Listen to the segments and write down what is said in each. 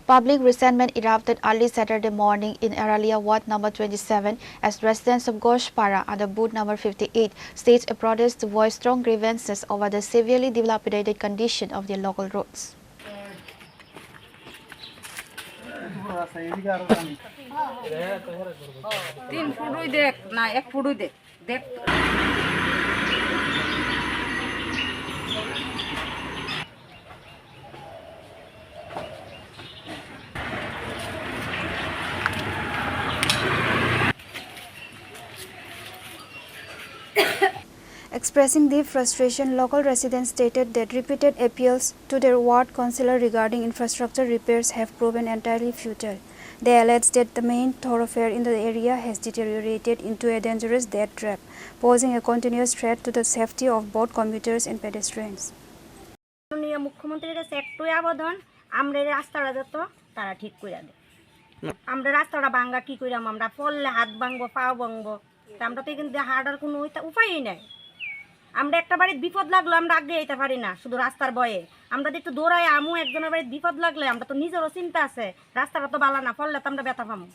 Public resentment erupted early Saturday morning in Aralia Ward No. 27 as residents of Ghoshpara under booth No. 58 staged a protest to voice strong grievances over the severely dilapidated condition of their local roads. Expressing deep frustration, local residents stated that repeated appeals to their ward councillor regarding infrastructure repairs have proven entirely futile. They alleged that the main thoroughfare in the area has deteriorated into a dangerous death trap, posing a continuous threat to the safety of both commuters and pedestrians. মুখ্যমন্ত্রীর কাছে একটুই আবেদন, আমরা রাস্তাটা যত তারা ঠিক করে দেয়। আমরা রাস্তাটা ভাঙ্গা কি কইরাম, আমরা পড়লে হাত ভাঙবো, পাও ভাঙবো, আমরা তো কিন্তু হাঁটার কোনো উপায়ই নাই। আমরা একটা বাড়িতে বিপদ লাগলো আমরা আগে যেতে পারি না, শুধু রাস্তার ভয়ে। আমরা একটু দৌড়াই আমু, একজনের বাড়িতে বিপদ লাগলে আমরা তো নিজেরও চিন্তা আছে, রাস্তাটা তো ভালো না, পড়লে তো আমরা ব্যথা পামু।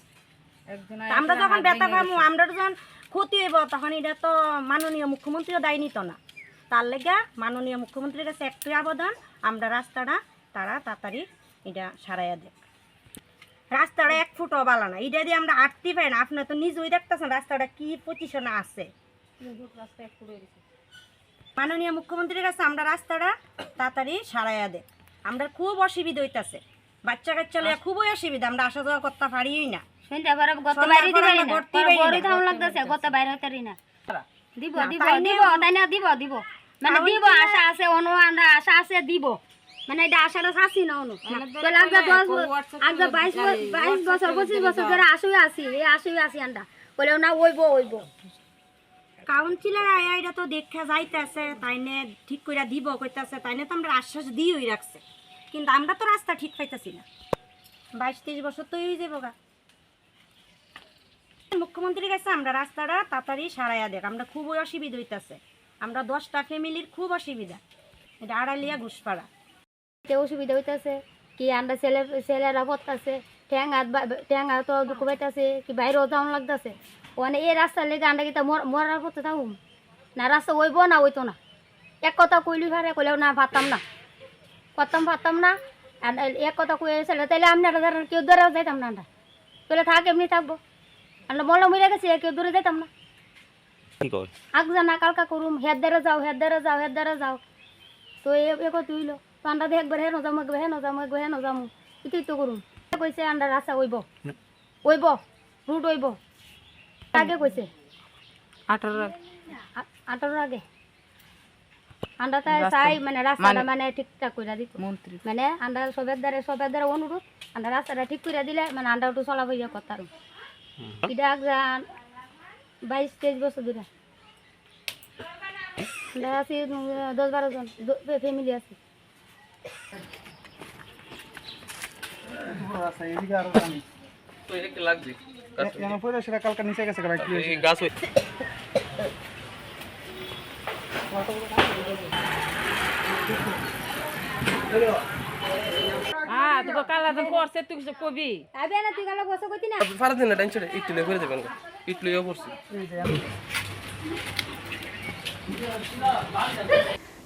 আমরা যখন ব্যথা পামু, আমরা যখন ক্ষতি হইব, তখন এটা তো মাননীয় মুখ্যমন্ত্রীও দায় নিত না। তার লেগে মাননীয় মুখ্যমন্ত্রীর কাছে একটুই আবেদন, আমরা রাস্তাটা তারা তাড়াতাড়ি এটা সারাইয়া দেয়। রাস্তাটা 1 ফুটও ভালো না, এটা দিয়ে আমরা হাঁটতে পারি না। আপনার তো নিজেই দেখতেছেন রাস্তাটা কি পজিশনে আছে। মাননীয় মুখ্যমন্ত্রীর কাছে আমরা রাস্তাটা তাড়াতাড়ি সারাইয়া দেয়। আমরা খুব অসুবিধা হইতেছে, বাচ্চা কাচ্চা লইয়া খুবই অসুবিধা, আমরা আসা যাওয়া করতে পারিই না। মানে এটা আশাটা চাচ্ছি না অনু, 22 বছর 25 বছর ধরে আসুই আছি আন্ডা বলেও না ওইব কাউন্সিলর আয়া এটা তো দেখা যাইতেছে, তাইনে ঠিক করে দিব কইতাছে, তাইনে তো আমরা আশ্বাস দিয়েই রাখছে, কিন্তু আমরা তো রাস্তা ঠিক পাইতেছি না। 22-23 বছর তো হয়ে যাবো গা। মুখ্যমন্ত্রীর কাছে আমরা রাস্তাটা তাড়াতাড়ি সারাইয়া দেখ, আমরা খুবই অসুবিধা হইতেছে। আমরা 10টা ফ্যামিলির খুব অসুবিধা। এটা আড়ালিয়া ঘোষপাড়া অসুবিধা হইতেছে কি, আমরা ছেলেরা পড়তেছে, ঠ্যাং হাত তো দুঃখ পাইতেছে কি, বাইরেও যাওয়া লাগতেছে। ওখানে এই রাস্তার লেগে আমরা কিন্তু মরার পথে থাকুম না, রাস্তা ওইব না ওইতো না। এক কথা কইলি ভারে কইলেও না পারতাম না, পারতাম না। আর এক কথা কইছিল তাইলে আপনারা কেউ দূরেও যাইতাম না, আমরা তাহলে থাক এমনি থাকবো, আমরা মনে মিলে গেছি কেউ দূরে যাইতাম না। আগ জানা কালকা করুম, হের দ্বারা যাও তো এ কথা হইল তো আমরা একবার হেন যামু ইতুই তো করুম। কইছে আমরা রাস্তা ওইব রুট ওইব আগে কইছে 18 আগে আমরা তাই চাই, মানে রাস্তাটা মানে ঠিকঠাক করে দিত মানে আমরা সবের দ্বারা অনুরোধ, আমরা রাস্তাটা ঠিক করে দিলে মানে আমরা একটু চলাফেরা করতাম। এটা 22-23 বছর ধরে আমরা আছি, 10-12 জন ফ্যামিলি আছে।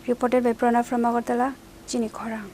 Reported by Pranav from Agartala, Chini, Khorang.